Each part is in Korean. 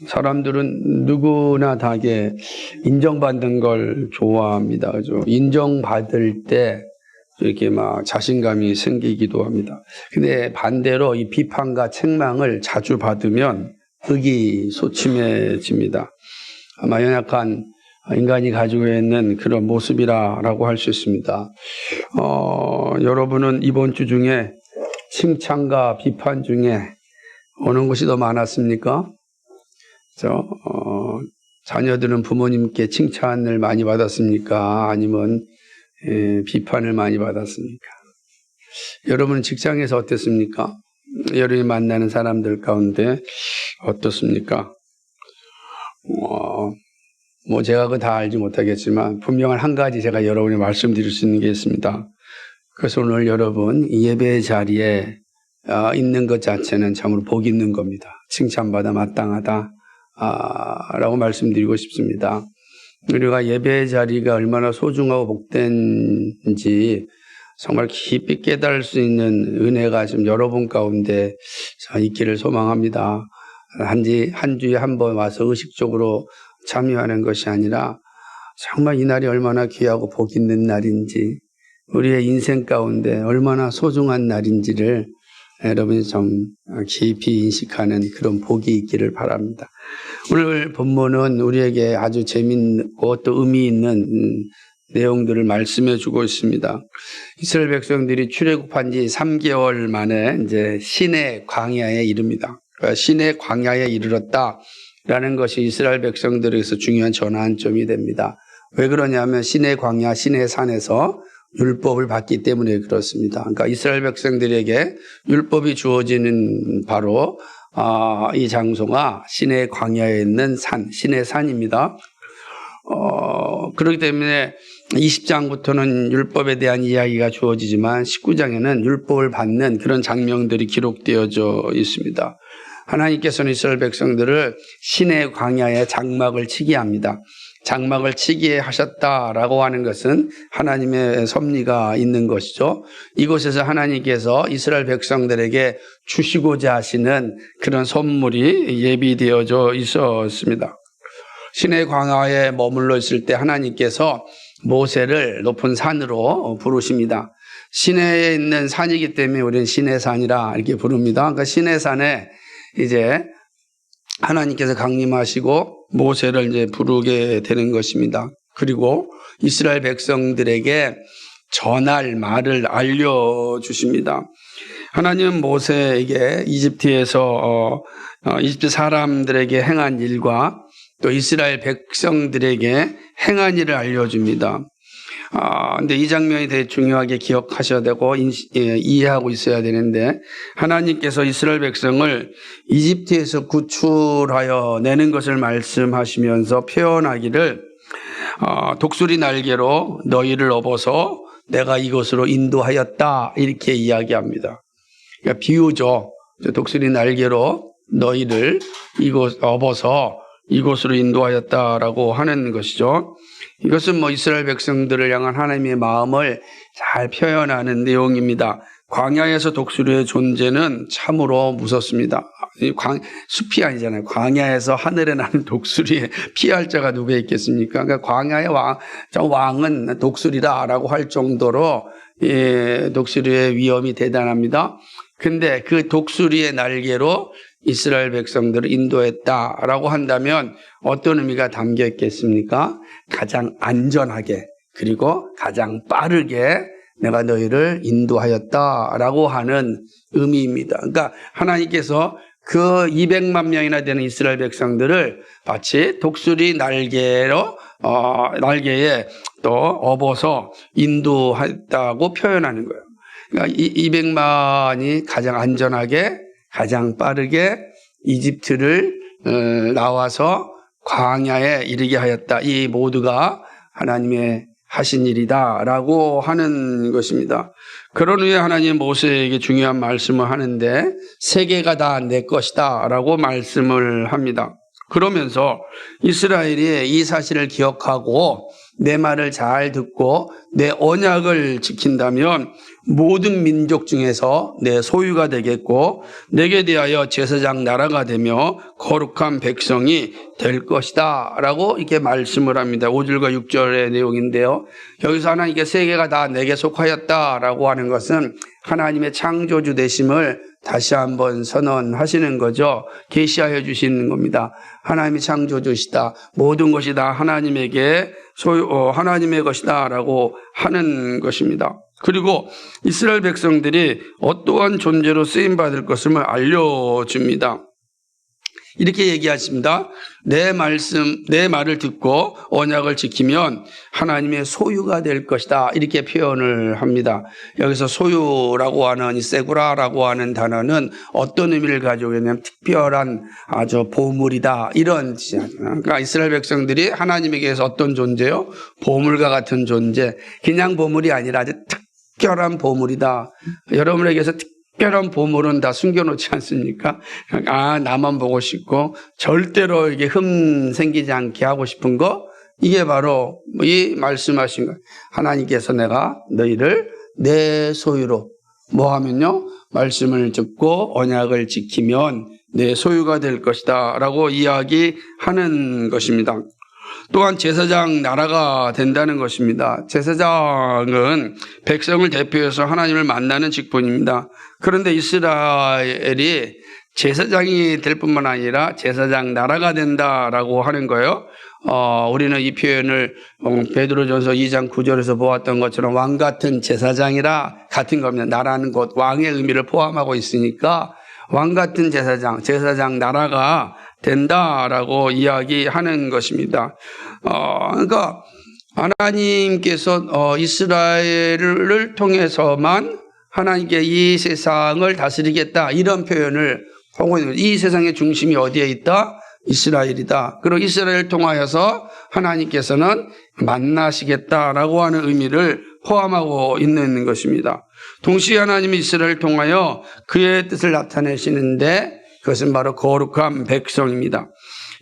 사람들은 누구나 다게 인정받는 걸 좋아합니다. 그죠? 인정받을 때 이렇게 막 자신감이 생기기도 합니다. 근데 반대로 이 비판과 책망을 자주 받으면 의기소침해집니다. 아마 연약한 인간이 가지고 있는 그런 모습이라고 할 수 있습니다. 여러분은 이번 주 중에 칭찬과 비판 중에 어느 것이 더 많았습니까? 자녀들은 부모님께 칭찬을 많이 받았습니까? 아니면 비판을 많이 받았습니까? 여러분은 직장에서 어땠습니까? 여러분이 만나는 사람들 가운데 어떻습니까? 제가 그거 다 알지 못하겠지만 분명한 한 가지 제가 여러분이 말씀드릴 수 있는 게 있습니다. 그래서 오늘 여러분 예배 자리에 있는 것 자체는 참으로 복 있는 겁니다. 칭찬받아 마땅하다 라고 말씀드리고 싶습니다. 우리가 예배 자리가 얼마나 소중하고 복된지 정말 깊이 깨달을 수 있는 은혜가 지금 여러분 가운데 있기를 소망합니다. 한 주에 한 번 와서 의식적으로 참여하는 것이 아니라 정말 이 날이 얼마나 귀하고 복 있는 날인지, 우리의 인생 가운데 얼마나 소중한 날인지를 여러분이 좀 깊이 인식하는 그런 복이 있기를 바랍니다. 오늘 본문은 우리에게 아주 재미있고 또 의미 있는 내용들을 말씀해 주고 있습니다. 이스라엘 백성들이 출애굽한 지 3개월 만에 이제 신의 광야에 이릅니다. 그러니까 신의 광야에 이르렀다라는 것이 이스라엘 백성들에게서 중요한 전환점이 됩니다. 왜 그러냐면 신의 광야, 신의 산에서 율법을 받기 때문에 그렇습니다. 그러니까 이스라엘 백성들에게 율법이 주어지는 바로 이 장소가 신의 광야에 있는 산, 신의 산입니다. 그렇기 때문에 20장부터는 율법에 대한 이야기가 주어지지만 19장에는 율법을 받는 그런 장면들이 기록되어져 있습니다. 하나님께서는 이스라엘 백성들을 신의 광야에 장막을 치게 합니다. 장막을 치게 하셨다라고 하는 것은 하나님의 섭리가 있는 것이죠. 이곳에서 하나님께서 이스라엘 백성들에게 주시고자 하시는 그런 선물이 예비되어져 있었습니다. 신의 광야에 머물러 있을 때 하나님께서 모세를 높은 산으로 부르십니다. 시내에 있는 산이기 때문에 우리는 신의 산이라 이렇게 부릅니다. 그러니까 신의 산에 이제 하나님께서 강림하시고 모세를 이제 부르게 되는 것입니다. 그리고 이스라엘 백성들에게 전할 말을 알려주십니다. 하나님은 모세에게 이집트에서 이집트 사람들에게 행한 일과 또 이스라엘 백성들에게 행한 일을 알려줍니다. 근데 이 장면이 되게 중요하게 기억하셔야 되고 이해하고 있어야 되는데, 하나님께서 이스라엘 백성을 이집트에서 구출하여 내는 것을 말씀하시면서 표현하기를 독수리 날개로 너희를 업어서 내가 이곳으로 인도하였다 이렇게 이야기합니다. 그러니까 비유죠. 독수리 날개로 너희를 업어서 이곳으로 인도하였다라고 하는 것이죠. 이것은 이스라엘 백성들을 향한 하나님의 마음을 잘 표현하는 내용입니다. 광야에서 독수리의 존재는 참으로 무섭습니다. 숲이 아니잖아요. 광야에서 하늘에 나는 독수리에 피할 자가 누가 있겠습니까? 그러니까 광야의 왕은 독수리다라고 할 정도로 독수리의 위험이 대단합니다. 근데 그 독수리의 날개로 이스라엘 백성들을 인도했다라고 한다면 어떤 의미가 담겨 있겠습니까? 가장 안전하게 그리고 가장 빠르게 내가 너희를 인도하였다라고 하는 의미입니다. 그러니까 하나님께서 그 200만 명이나 되는 이스라엘 백성들을 마치 독수리 날개에 또 업어서 인도했다고 표현하는 거예요. 그러니까 200만이 가장 안전하게 가장 빠르게 이집트를 나와서 광야에 이르게 하였다. 이 모두가 하나님의 하신 일이다라고 하는 것입니다. 그런 후에 하나님 모세에게 중요한 말씀을 하는데 세계가 다 내 것이다라고 말씀을 합니다. 그러면서 이스라엘이 이 사실을 기억하고 내 말을 잘 듣고 내 언약을 지킨다면 모든 민족 중에서 내 소유가 되겠고 내게 대하여 제사장 나라가 되며 거룩한 백성이 될 것이다 라고 이렇게 말씀을 합니다. 5절과 6절의 내용인데요. 여기서 하나님께 세계가 다 내게 속하였다라고 하는 것은 하나님의 창조주 되심을 다시 한번 선언하시는 거죠. 계시하여 주시는 겁니다. 하나님이 창조주시다. 모든 것이 다 하나님에게 하나님의 것이다라고 하는 것입니다. 그리고 이스라엘 백성들이 어떠한 존재로 쓰임 받을 것을 알려줍니다. 이렇게 얘기하십니다. 내 말을 듣고 언약을 지키면 하나님의 소유가 될 것이다. 이렇게 표현을 합니다. 여기서 소유라고 하는 이 세구라라고 하는 단어는 어떤 의미를 가지고 있냐면 특별한 아주 보물이다. 이런 뜻이에요. 그러니까 이스라엘 백성들이 하나님에게서 어떤 존재요? 보물과 같은 존재. 그냥 보물이 아니라 아주 특별한 보물이다. 여러분에게서 특별한 보물은 다 숨겨놓지 않습니까? 나만 보고 싶고 절대로 이게 생기지 않게 하고 싶은 거, 이게 바로 이 말씀하신 거. 하나님께서 내가 너희를 내 소유로 뭐 하면요? 말씀을 듣고 언약을 지키면 내 소유가 될 것이다 라고 이야기하는 것입니다. 또한 제사장 나라가 된다는 것입니다. 제사장은 백성을 대표해서 하나님을 만나는 직분입니다. 그런데 이스라엘이 제사장이 될 뿐만 아니라 제사장 나라가 된다라고 하는 거예요. 우리는 이 표현을 베드로전서 2장 9절에서 보았던 것처럼 왕 같은 제사장이라 같은 겁니다. 나라는 것, 왕의 의미를 포함하고 있으니까 왕 같은 제사장 나라가 된다라고 이야기하는 것입니다. 그러니까 하나님께서 이스라엘을 통해서만 하나님께 이 세상을 다스리겠다 이런 표현을 하고 있는 거예요. 이 세상의 중심이 어디에 있다? 이스라엘이다. 그리고 이스라엘을 통하여서 하나님께서는 만나시겠다라고 하는 의미를 포함하고 있는 것입니다. 동시에 하나님이 이스라엘을 통하여 그의 뜻을 나타내시는데 그것은 바로 거룩한 백성입니다.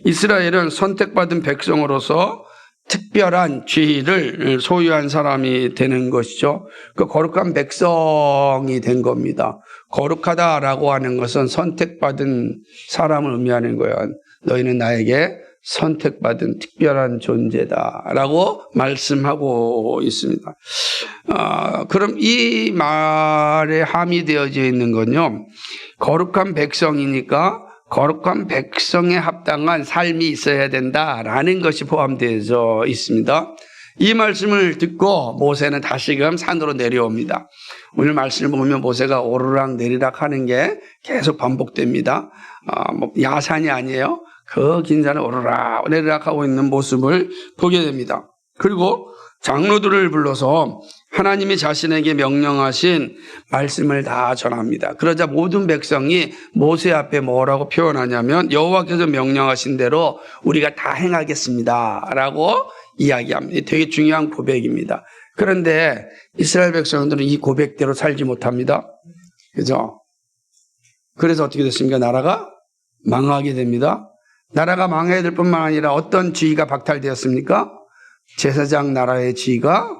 이스라엘은 선택받은 백성으로서 특별한 지위를 소유한 사람이 되는 것이죠. 그 거룩한 백성이 된 겁니다. 거룩하다라고 하는 것은 선택받은 사람을 의미하는 거예요. 너희는 나에게 선택받은 특별한 존재다라고 말씀하고 있습니다. 그럼 이 말에 함의되어져 있는 건요, 거룩한 백성이니까 거룩한 백성에 합당한 삶이 있어야 된다라는 것이 포함되어 있습니다. 이 말씀을 듣고 모세는 다시금 산으로 내려옵니다. 오늘 말씀을 보면 모세가 오르락 내리락 하는 게 계속 반복됩니다. 야산이 아니에요. 그 긴 산을 오르락 내리락 하고 있는 모습을 보게 됩니다. 그리고 장로들을 불러서 하나님이 자신에게 명령하신 말씀을 다 전합니다. 그러자 모든 백성이 모세 앞에 뭐라고 표현하냐면 여호와께서 명령하신 대로 우리가 다 행하겠습니다 라고 이야기합니다. 되게 중요한 고백입니다. 그런데 이스라엘 백성들은 이 고백대로 살지 못합니다. 그죠? 그래서 어떻게 됐습니까? 나라가 망하게 됩니다. 나라가 망해야 될 뿐만 아니라 어떤 지위가 박탈되었습니까? 제사장 나라의 지위가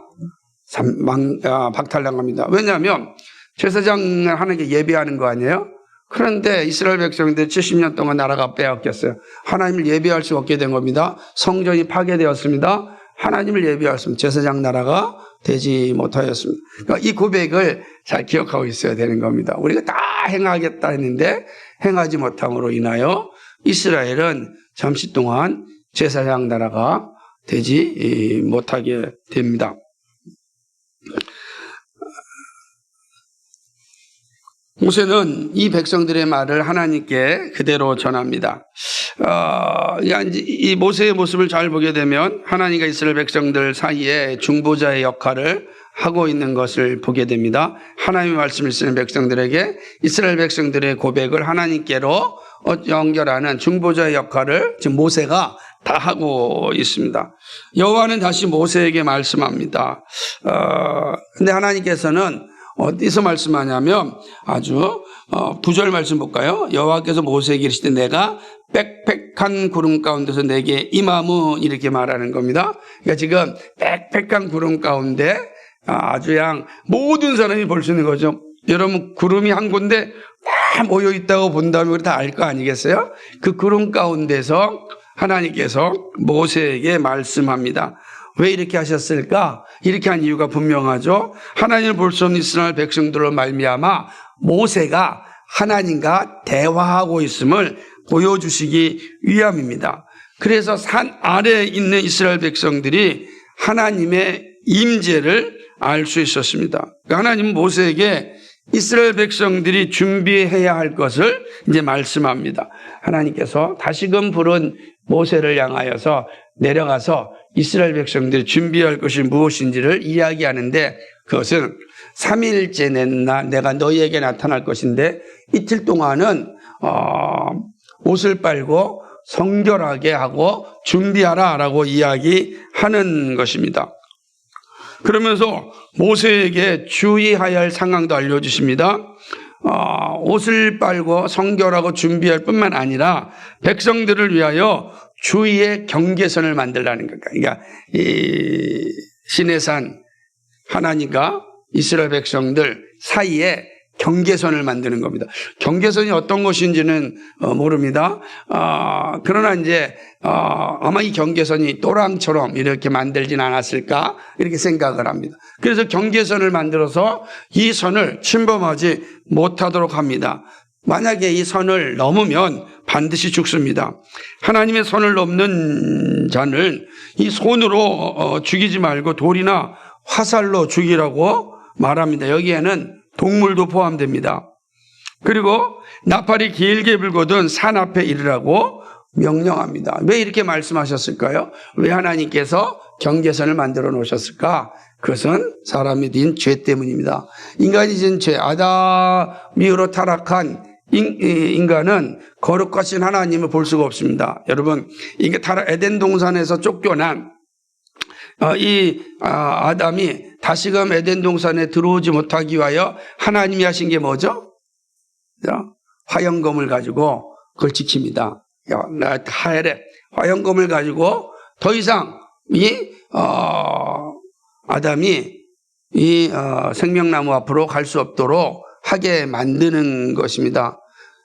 박탈당합니다. 왜냐하면 제사장을 하는 게 예배하는 거 아니에요? 그런데 이스라엘 백성들 70년 동안 나라가 빼앗겼어요. 하나님을 예배할 수 없게 된 겁니다. 성전이 파괴되었습니다. 하나님을 예배할 수 없는 제사장 나라가 되지 못하였습니다. 그러니까 이 고백을 잘 기억하고 있어야 되는 겁니다. 우리가 다 행하겠다 했는데 행하지 못함으로 인하여 이스라엘은 잠시 동안 제사장 나라가 되지 못하게 됩니다. 모세는 이 백성들의 말을 하나님께 그대로 전합니다. 이 모세의 모습을 잘 보게 되면 하나님과 이스라엘 백성들 사이에 중보자의 역할을 하고 있는 것을 보게 됩니다. 하나님의 말씀을 쓰는 백성들에게 이스라엘 백성들의 고백을 하나님께로 연결하는 중보자의 역할을 지금 모세가 다 하고 있습니다. 여호와는 다시 모세에게 말씀합니다. 근데 하나님께서는 어디서 말씀하냐면 아주 9절 말씀 볼까요? 여호와께서 모세에게 이르시되 내가 빽빽한 구름 가운데서 내게 임함은 이렇게 말하는 겁니다. 그러니까 지금 빽빽한 구름 가운데 아주 양 모든 사람이 볼 수 있는 거죠. 여러분 구름이 한 군데 다 모여 있다고 본다면 우리 다 알 거 아니겠어요? 그 구름 가운데서 하나님께서 모세에게 말씀합니다. 왜 이렇게 하셨을까? 이렇게 한 이유가 분명하죠. 하나님을 볼 수 없는 이스라엘 백성들로 말미암아 모세가 하나님과 대화하고 있음을 보여주시기 위함입니다. 그래서 산 아래에 있는 이스라엘 백성들이 하나님의 임재를 알 수 있었습니다. 하나님은 모세에게 이스라엘 백성들이 준비해야 할 것을 이제 말씀합니다. 하나님께서 다시금 부른 모세를 향하여서 내려가서 이스라엘 백성들이 준비할 것이 무엇인지를 이야기하는데 그것은 3일째 내가 너희에게 나타날 것인데 이틀 동안은 옷을 빨고 성결하게 하고 준비하라 라고 이야기하는 것입니다. 그러면서 모세에게 주의해야 할 상황도 알려주십니다. 옷을 빨고 성결하고 준비할 뿐만 아니라 백성들을 위하여 주위에 경계선을 만들라는 겁니다. 그러니까 이 시내산 하나님과 이스라엘 백성들 사이에 경계선을 만드는 겁니다. 경계선이 어떤 것인지는 모릅니다. 그러나 이제 아마 이 경계선이 또랑처럼 이렇게 만들진 않았을까 이렇게 생각을 합니다. 그래서 경계선을 만들어서 이 선을 침범하지 못하도록 합니다. 만약에 이 선을 넘으면 반드시 죽습니다. 하나님의 선을 넘는 자는 이 손으로 죽이지 말고 돌이나 화살로 죽이라고 말합니다. 여기에는 동물도 포함됩니다. 그리고 나팔이 길게 불거든 산 앞에 이르라고 명령합니다. 왜 이렇게 말씀하셨을까요? 왜 하나님께서 경계선을 만들어 놓으셨을까? 그것은 사람이 진 죄 때문입니다. 인간이 진 죄, 아담 이후로 타락한 인간은 거룩하신 하나님을 볼 수가 없습니다. 여러분, 에덴 동산에서 쫓겨난 아담이 다시금 에덴 동산에 들어오지 못하기 위하여 하나님이 하신 게 뭐죠? 화영검을 가지고 그걸 지킵니다. 하엘에 화영검을 가지고 더 이상 아담이 생명나무 앞으로 갈 수 없도록 하게 만드는 것입니다.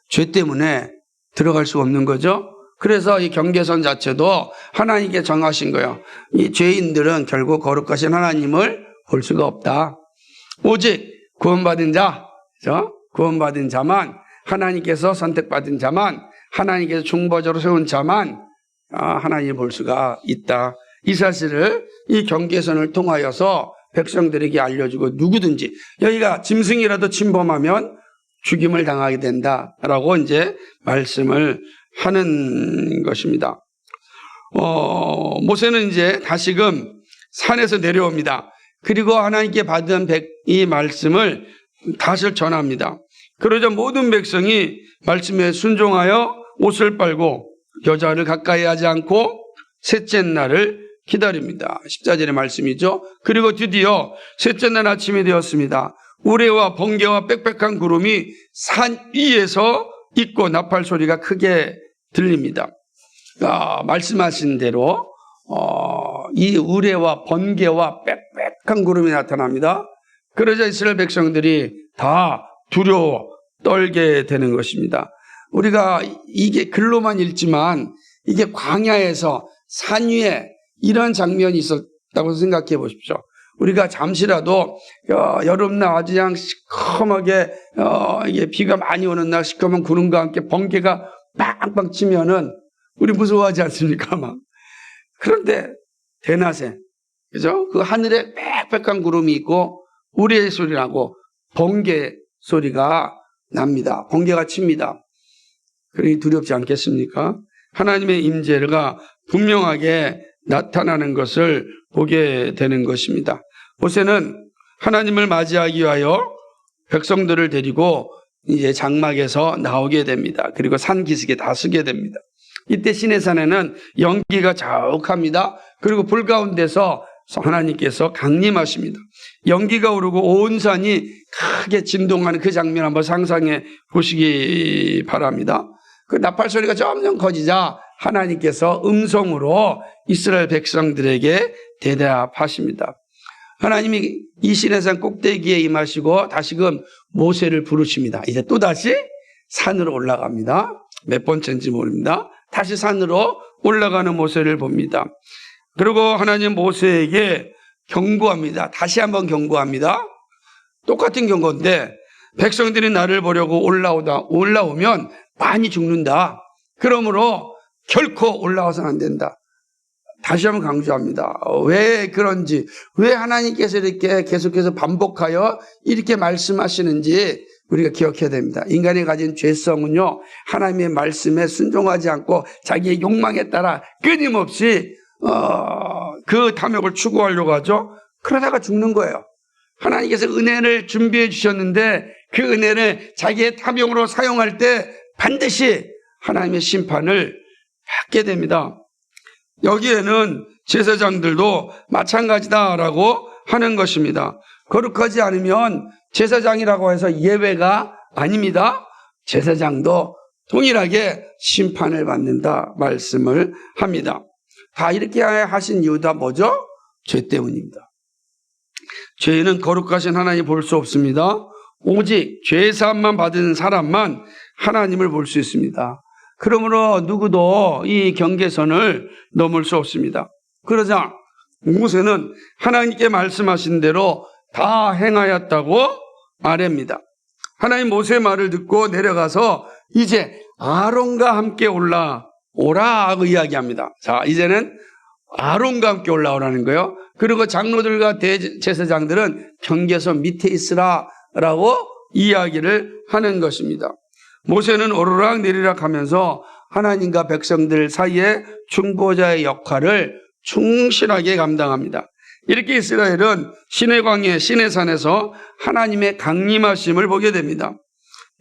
죄 때문에 들어갈 수 없는 거죠. 그래서 이 경계선 자체도 하나님께 정하신 거예요. 이 죄인들은 결국 거룩하신 하나님을 볼 수가 없다. 오직 구원받은 자, 구원받은 자만, 하나님께서 선택받은 자만, 하나님께서 중보자로 세운 자만 하나님을 볼 수가 있다. 이 사실을 이 경계선을 통하여서 백성들에게 알려주고 누구든지 여기가 짐승이라도 침범하면 죽임을 당하게 된다라고 이제 말씀을 하는 것입니다. 모세는 이제 다시금 산에서 내려옵니다. 그리고 하나님께 받은 이 말씀을 다시 전합니다. 그러자 모든 백성이 말씀에 순종하여 옷을 빨고 여자를 가까이 하지 않고 셋째 날을 기다립니다. 14절의 말씀이죠. 그리고 드디어 셋째 날 아침이 되었습니다. 우레와 번개와 빽빽한 구름이 산 위에서 있고 나팔 소리가 크게 들립니다. 말씀하신 대로 이 우레와 번개와 빽빽한 구름이 나타납니다. 그러자 이스라엘 백성들이 다 두려워 떨게 되는 것입니다. 우리가 이게 글로만 읽지만 이게 광야에서 산 위에 이런 장면이 있었다고 생각해 보십시오. 우리가 잠시라도 여름날 아주 그냥 시커멓게 이게 비가 많이 오는 날 시커먼 구름과 함께 번개가 빵빵 치면은 우리 무서워하지 않습니까? 막. 그런데 대낮에 그죠? 그 하늘에 빽빽한 구름이 있고 우레의 소리 나고 번개 소리가 납니다. 번개가 칩니다. 그러니 두렵지 않겠습니까? 하나님의 임재가 분명하게 나타나는 것을 보게 되는 것입니다. 모세는 하나님을 맞이하기 위하여 백성들을 데리고 이제 장막에서 나오게 됩니다. 그리고 산 기슭에 다서게 됩니다. 이때 시내산에는 연기가 자욱합니다. 그리고 불 가운데서 하나님께서 강림하십니다. 연기가 오르고 온 산이 크게 진동하는 그 장면 한번 상상해 보시기 바랍니다. 그 나팔 소리가 점점 커지자 하나님께서 음성으로 이스라엘 백성들에게 대답하십니다. 하나님이 이 시내산 꼭대기에 임하시고 다시금 모세를 부르십니다. 이제 또다시 산으로 올라갑니다. 몇 번째인지 모릅니다. 다시 산으로 올라가는 모세를 봅니다. 그리고 하나님 모세에게 경고합니다. 다시 한번 경고합니다. 똑같은 경고인데 백성들이 나를 보려고 올라오면 많이 죽는다. 그러므로 결코 올라와서는 안 된다. 다시 한번 강조합니다. 왜 그런지, 왜 하나님께서 이렇게 계속해서 반복하여 이렇게 말씀하시는지 우리가 기억해야 됩니다. 인간이 가진 죄성은요, 하나님의 말씀에 순종하지 않고 자기의 욕망에 따라 끊임없이 그 탐욕을 추구하려고 하죠. 그러다가 죽는 거예요. 하나님께서 은혜를 준비해 주셨는데 그 은혜를 자기의 탐욕으로 사용할 때 반드시 하나님의 심판을 받게 됩니다. 여기에는 제사장들도 마찬가지다라고 하는 것입니다. 거룩하지 않으면 제사장이라고 해서 예외가 아닙니다. 제사장도 동일하게 심판을 받는다 말씀을 합니다. 다 이렇게 하신 이유가 뭐죠? 죄 때문입니다. 죄는 거룩하신 하나님 볼 수 없습니다. 오직 죄사함만 받은 사람만 하나님을 볼 수 있습니다. 그러므로 누구도 이 경계선을 넘을 수 없습니다. 그러자 모세는 하나님께 말씀하신 대로 다 행하였다고 말합니다. 하나님 모세의 말을 듣고 내려가서 이제 아론과 함께 올라오라고 이야기합니다. 자, 이제는 아론과 함께 올라오라는 거예요. 그리고 장로들과 대제사장들은 경계선 밑에 있으라라고 이야기를 하는 것입니다. 모세는 오르락 내리락 하면서 하나님과 백성들 사이에 중보자의 역할을 충실하게 감당합니다. 이렇게 이스라엘은 시내 광야, 시내산에서 하나님의 강림하심을 보게 됩니다.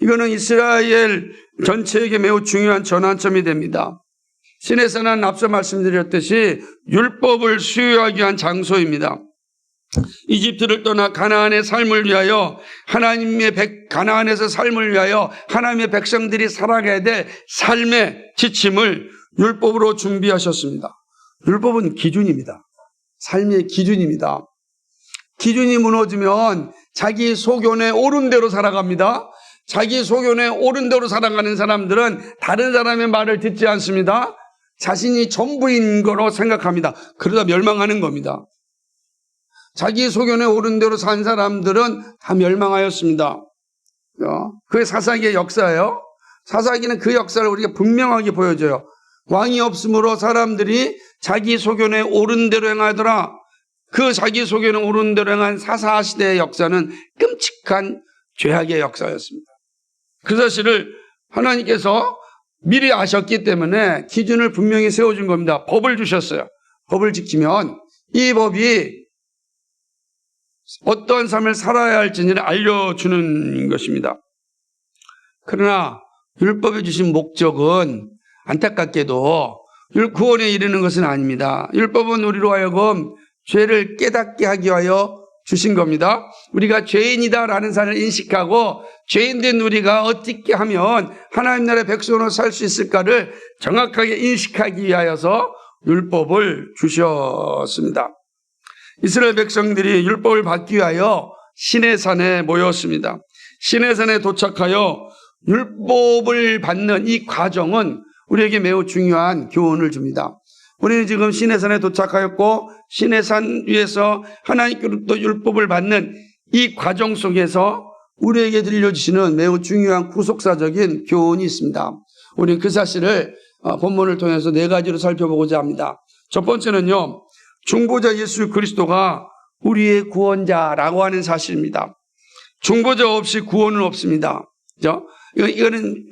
이거는 이스라엘 전체에게 매우 중요한 전환점이 됩니다. 시내산은 앞서 말씀드렸듯이 율법을 수여하기 위한 장소입니다. 이집트를 떠나 가나안의 삶을 위하여 가나안에서 삶을 위하여 하나님의 백성들이 살아가야 될 삶의 지침을 율법으로 준비하셨습니다. 율법은 기준입니다. 삶의 기준입니다. 기준이 무너지면 자기 소견에 옳은 대로 살아갑니다. 자기 소견에 옳은 대로 살아가는 사람들은 다른 사람의 말을 듣지 않습니다. 자신이 전부인 거로 생각합니다. 그러다 멸망하는 겁니다. 자기 소견에 옳은 대로 산 사람들은 다 멸망하였습니다. 그게 사사기의 역사예요. 사사기는 그 역사를 우리가 분명하게 보여줘요. 왕이 없으므로 사람들이 자기 소견에 옳은 대로 행하더라. 그 자기 소견에 옳은 대로 행한 사사시대의 역사는 끔찍한 죄악의 역사였습니다. 그 사실을 하나님께서 미리 아셨기 때문에 기준을 분명히 세워준 겁니다. 법을 주셨어요. 법을 지키면 이 법이 어떠한 삶을 살아야 할지를 알려주는 것입니다. 그러나 율법에 주신 목적은 안타깝게도 구원에 이르는 것은 아닙니다. 율법은 우리로 하여금 죄를 깨닫게 하기 위하여 주신 겁니다. 우리가 죄인이다라는 사실을 인식하고 죄인된 우리가 어떻게 하면 하나님 나라의 백성으로 살 수 있을까를 정확하게 인식하기 위하여서 율법을 주셨습니다. 이스라엘 백성들이 율법을 받기 위하여 시내산에 모였습니다. 시내산에 도착하여 율법을 받는 이 과정은 우리에게 매우 중요한 교훈을 줍니다. 우리는 지금 시내산에 도착하였고 시내산 위에서 하나님께로부터 율법을 받는 이 과정 속에서 우리에게 들려주시는 매우 중요한 구속사적인 교훈이 있습니다. 우리는 그 사실을 본문을 통해서 4가지로 살펴보고자 합니다. 첫 번째는요, 중보자 예수 그리스도가 우리의 구원자라고 하는 사실입니다. 중보자 없이 구원은 없습니다. 그죠? 이거는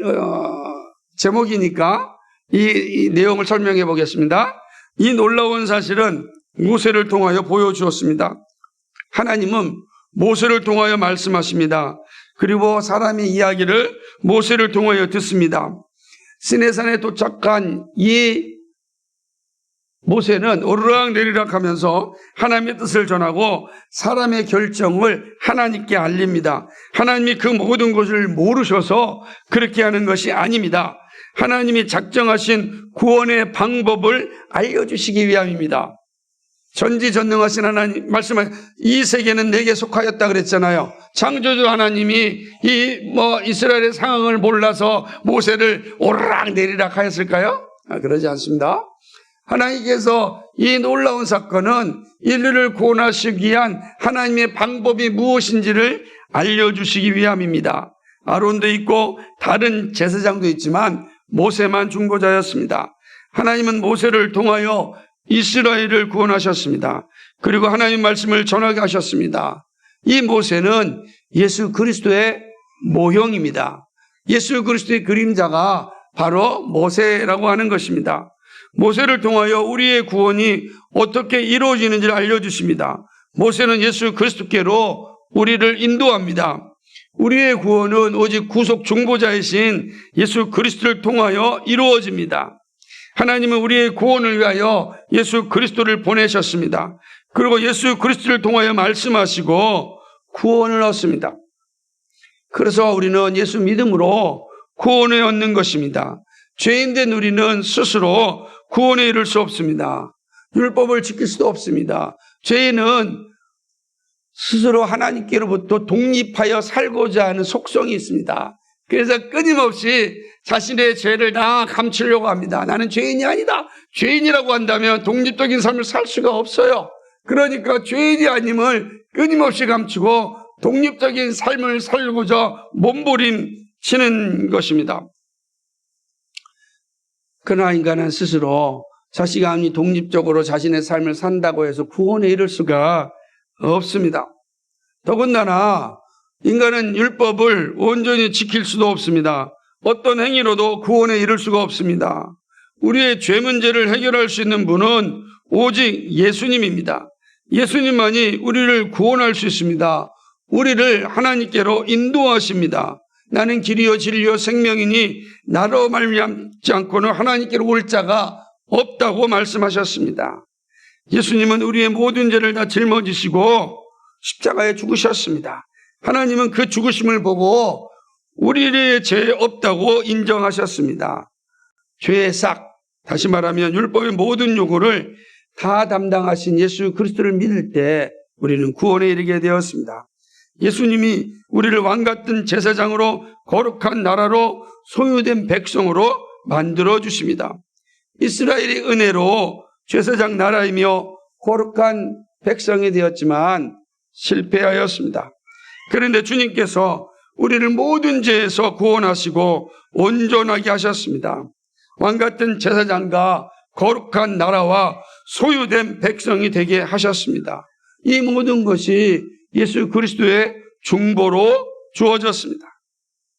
제목이니까 이 내용을 설명해 보겠습니다. 이 놀라운 사실은 모세를 통하여 보여주었습니다. 하나님은 모세를 통하여 말씀하십니다. 그리고 사람의 이야기를 모세를 통하여 듣습니다. 시내산에 도착한 이 모세는 오르락 내리락 하면서 하나님의 뜻을 전하고 사람의 결정을 하나님께 알립니다. 하나님이 그 모든 것을 모르셔서 그렇게 하는 것이 아닙니다. 하나님이 작정하신 구원의 방법을 알려주시기 위함입니다. 전지전능하신 하나님 말씀을 이 세계는 내게 속하였다 그랬잖아요. 창조주 하나님이 이스라엘의 상황을 몰라서 모세를 오르락 내리락 하였을까요? 그러지 않습니다. 하나님께서 이 놀라운 사건은 인류를 구원하시기 위한 하나님의 방법이 무엇인지를 알려주시기 위함입니다. 아론도 있고 다른 제사장도 있지만 모세만 중보자였습니다. 하나님은 모세를 통하여 이스라엘을 구원하셨습니다. 그리고 하나님 말씀을 전하게 하셨습니다. 이 모세는 예수 그리스도의 모형입니다. 예수 그리스도의 그림자가 바로 모세라고 하는 것입니다. 모세를 통하여 우리의 구원이 어떻게 이루어지는지를 알려주십니다. 모세는 예수 그리스도께로 우리를 인도합니다. 우리의 구원은 오직 구속 중보자이신 예수 그리스도를 통하여 이루어집니다. 하나님은 우리의 구원을 위하여 예수 그리스도를 보내셨습니다. 그리고 예수 그리스도를 통하여 말씀하시고 구원을 얻습니다. 그래서 우리는 예수 믿음으로 구원을 얻는 것입니다. 죄인된 우리는 스스로 구원에 이를 수 없습니다. 율법을 지킬 수도 없습니다. 죄인은 스스로 하나님께로부터 독립하여 살고자 하는 속성이 있습니다. 그래서 끊임없이 자신의 죄를 다 감추려고 합니다. 나는 죄인이 아니다. 죄인이라고 한다면 독립적인 삶을 살 수가 없어요. 그러니까 죄인이 아님을 끊임없이 감추고 독립적인 삶을 살고자 몸부림치는 것입니다. 그러나 인간은 스스로 자기가 독립적으로 자신의 삶을 산다고 해서 구원에 이를 수가 없습니다. 더군다나 인간은 율법을 온전히 지킬 수도 없습니다. 어떤 행위로도 구원에 이를 수가 없습니다. 우리의 죄 문제를 해결할 수 있는 분은 오직 예수님입니다. 예수님만이 우리를 구원할 수 있습니다. 우리를 하나님께로 인도하십니다. 나는 길이요 진리요 생명이니 나로 말미암지 않고는 하나님께로 올 자가 없다고 말씀하셨습니다. 예수님은 우리의 모든 죄를 다 짊어지시고 십자가에 죽으셨습니다. 하나님은 그 죽으심을 보고 우리의 죄 없다고 인정하셨습니다. 죄의 싹, 다시 말하면 율법의 모든 요구를 다 담당하신 예수 그리스도를 믿을 때 우리는 구원에 이르게 되었습니다. 예수님이 우리를 왕같은 제사장으로 거룩한 나라로 소유된 백성으로 만들어 주십니다. 이스라엘의 은혜로 제사장 나라이며 거룩한 백성이 되었지만 실패하였습니다. 그런데 주님께서 우리를 모든 죄에서 구원하시고 온전하게 하셨습니다. 왕같은 제사장과 거룩한 나라와 소유된 백성이 되게 하셨습니다. 이 모든 것이 예수 그리스도의 중보로 주어졌습니다.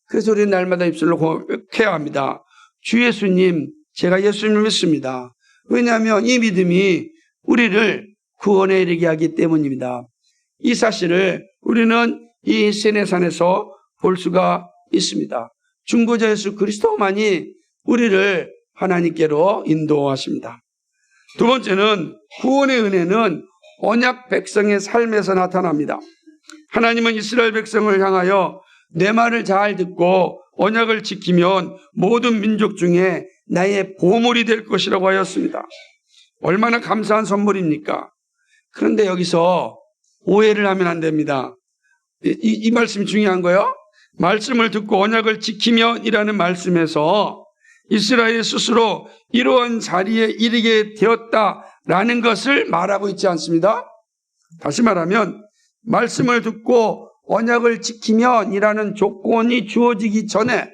그래서 우리는 날마다 입술로 고백해야 합니다. 주 예수님, 제가 예수님을 믿습니다. 왜냐하면 이 믿음이 우리를 구원에 이르게 하기 때문입니다. 이 사실을 우리는 이 시내산에서 볼 수가 있습니다. 중보자 예수 그리스도만이 우리를 하나님께로 인도하십니다. 두 번째는 구원의 은혜는 언약 백성의 삶에서 나타납니다. 하나님은 이스라엘 백성을 향하여 내 말을 잘 듣고 언약을 지키면 모든 민족 중에 나의 보물이 될 것이라고 하였습니다. 얼마나 감사한 선물입니까? 그런데 여기서 오해를 하면 안 됩니다. 이 말씀이 중요한 거예요. 말씀을 듣고 언약을 지키면 이라는 말씀에서 이스라엘 스스로 이러한 자리에 이르게 되었다라는 것을 말하고 있지 않습니다. 다시 말하면 말씀을 듣고 언약을 지키면 이라는 조건이 주어지기 전에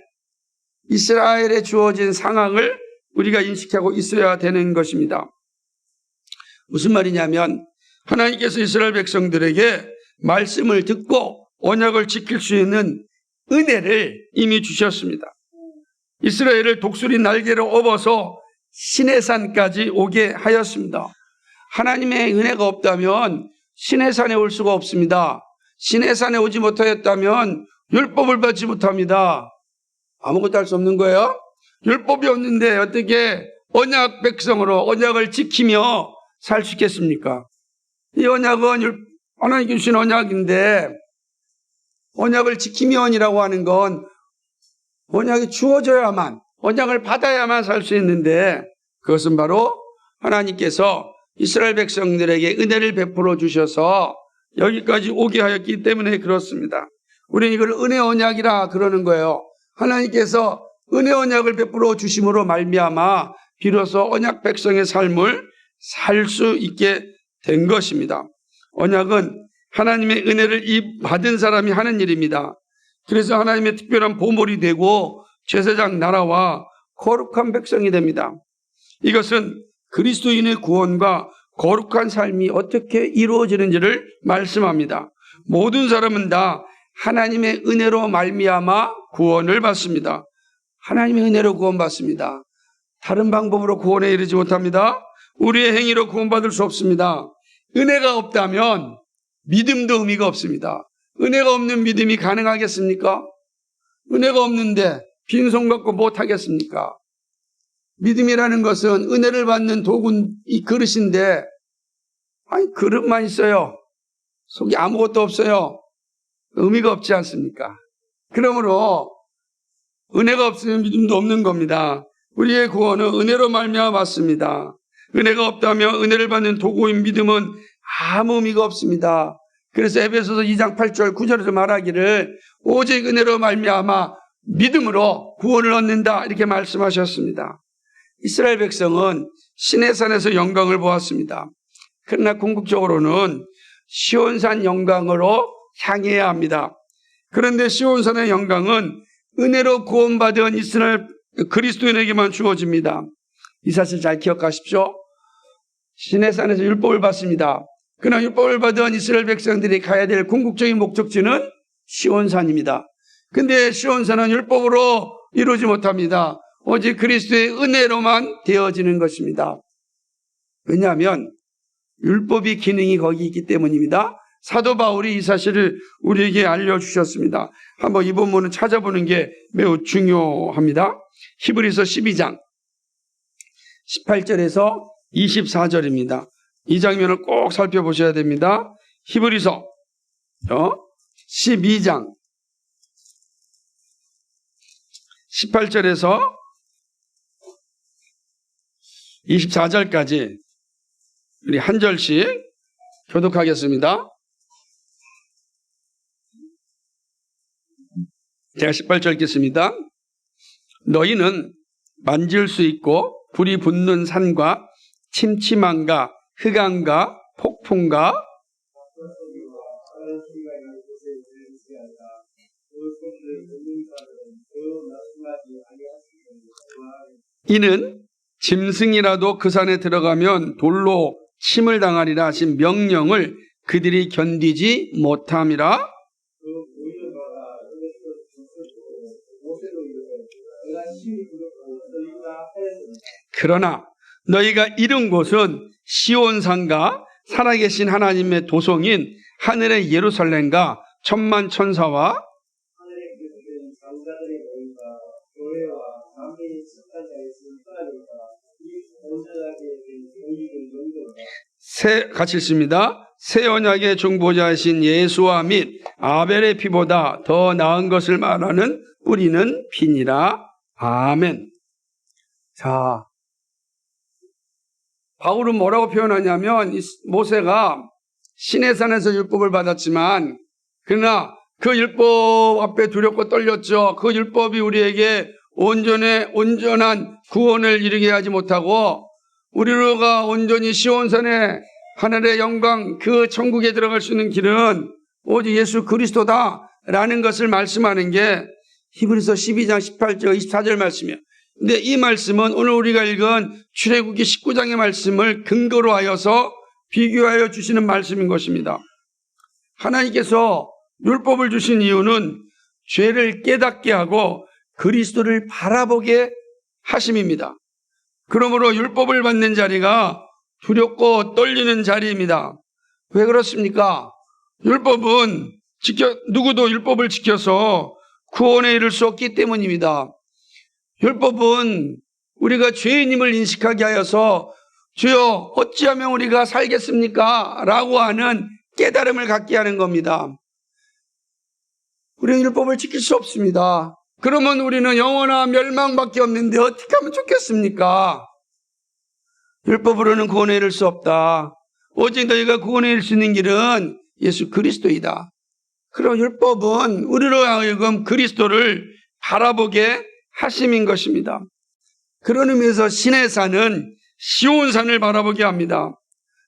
이스라엘에 주어진 상황을 우리가 인식하고 있어야 되는 것입니다. 무슨 말이냐면 하나님께서 이스라엘 백성들에게 말씀을 듣고 언약을 지킬 수 있는 은혜를 이미 주셨습니다. 이스라엘을 독수리 날개로 업어서 시내산까지 오게 하였습니다. 하나님의 은혜가 없다면 시내산에 올 수가 없습니다. 시내산에 오지 못하였다면 율법을 받지 못합니다. 아무것도 할 수 없는 거예요. 율법이 없는데 어떻게 언약 백성으로 언약을 지키며 살 수 있겠습니까? 이 언약은 하나님께 주신 언약인데 언약을 지키면이라고 하는 건 언약이 주어져야만, 언약을 받아야만 살 수 있는데 그것은 바로 하나님께서 이스라엘 백성들에게 은혜를 베풀어 주셔서 여기까지 오게 하였기 때문에 그렇습니다. 우리는 이걸 은혜 언약이라 그러는 거예요. 하나님께서 은혜 언약을 베풀어 주심으로 말미암아 비로소 언약 백성의 삶을 살 수 있게 된 것입니다. 언약은 하나님의 은혜를 받은 사람이 하는 일입니다. 그래서 하나님의 특별한 보물이 되고 제사장 나라와 거룩한 백성이 됩니다. 이것은 그리스도인의 구원과 거룩한 삶이 어떻게 이루어지는지를 말씀합니다. 모든 사람은 다 하나님의 은혜로 말미암아 구원을 받습니다. 하나님의 은혜로 구원받습니다. 다른 방법으로 구원에 이르지 못합니다. 우리의 행위로 구원받을 수 없습니다. 은혜가 없다면 믿음도 의미가 없습니다. 은혜가 없는 믿음이 가능하겠습니까? 은혜가 없는데 빈손 갖고 못하겠습니까? 믿음이라는 것은 은혜를 받는 도구, 이 그릇인데, 아니, 그릇만 있어요. 속에 아무것도 없어요. 의미가 없지 않습니까? 그러므로 은혜가 없으면 믿음도 없는 겁니다. 우리의 구원은 은혜로 말미암아 왔습니다. 은혜가 없다면 은혜를 받는 도구인 믿음은 아무 의미가 없습니다. 그래서 에베소서 2장 8절 9절에서 말하기를 오직 은혜로 말미암아 믿음으로 구원을 얻는다 이렇게 말씀하셨습니다. 이스라엘 백성은 시내산에서 영광을 보았습니다. 그러나 궁극적으로는 시온산 영광으로 향해야 합니다. 그런데 시온산의 영광은 은혜로 구원받은 이스라엘 그리스도인에게만 주어집니다. 이 사실 잘 기억하십시오. 시내산에서 율법을 받습니다. 그러나 율법을 받은 이스라엘 백성들이 가야 될 궁극적인 목적지는 시온산입니다. 근데 시온산은 율법으로 이루지 못합니다. 오직 그리스도의 은혜로만 되어지는 것입니다. 왜냐하면 율법의 기능이 거기 있기 때문입니다. 사도 바울이 이 사실을 우리에게 알려주셨습니다. 한번 이 본문을 찾아보는 게 매우 중요합니다. 히브리서 12장 18절에서 24절입니다. 이 장면을 꼭 살펴보셔야 됩니다. 히브리서 12장 18절에서 24절까지 우리 한 절씩 교독하겠습니다. 제가 18절 읽겠습니다. 너희는 만질 수 있고 불이 붙는 산과 침침함과 흑암과 폭풍과 이는 짐승이라도 그 산에 들어가면 돌로 침을 당하리라 하신 명령을 그들이 견디지 못함이라. 그러나 너희가 이른 곳은 시온산과 살아계신 하나님의 도성인 하늘의 예루살렘과 천만 천사와 같이 읽습니다. 새 언약의 중보자이신 예수와 및 아벨의 피보다 더 나은 것을 말하는 우리는 피니라. 아멘. 자, 바울은 뭐라고 표현하냐면 모세가 시내산에서 율법을 받았지만 그러나 그 율법 앞에 두렵고 떨렸죠. 그 율법이 우리에게 온전한 구원을 이루게 하지 못하고 우리가 온전히 시온산의 하늘의 영광 그 천국에 들어갈 수 있는 길은 오직 예수 그리스도다라는 것을 말씀하는 게 히브리서 12장 18절 24절 말씀이에요. 근데 이 말씀은 오늘 우리가 읽은 출애굽기 19장의 말씀을 근거로 하여서 비교하여 주시는 말씀인 것입니다. 하나님께서 율법을 주신 이유는 죄를 깨닫게 하고 그리스도를 바라보게 하심입니다. 그러므로 율법을 받는 자리가 두렵고 떨리는 자리입니다. 왜 그렇습니까? 율법은 누구도 율법을 지켜서 구원에 이를 수 없기 때문입니다. 율법은 우리가 죄인임을 인식하게 하여서 주여 어찌하면 우리가 살겠습니까? 라고 하는 깨달음을 갖게 하는 겁니다. 우리는 율법을 지킬 수 없습니다. 그러면 우리는 영원한 멸망밖에 없는데 어떻게 하면 좋겠습니까? 율법으로는 구원에 이를 수 없다. 오직 너희가 구원에 이를 수 있는 길은 예수 그리스도이다. 그럼 율법은 우리로 하여금 그리스도를 바라보게 하심인 것입니다. 그런 의미에서 시내산은 시온산을 바라보게 합니다.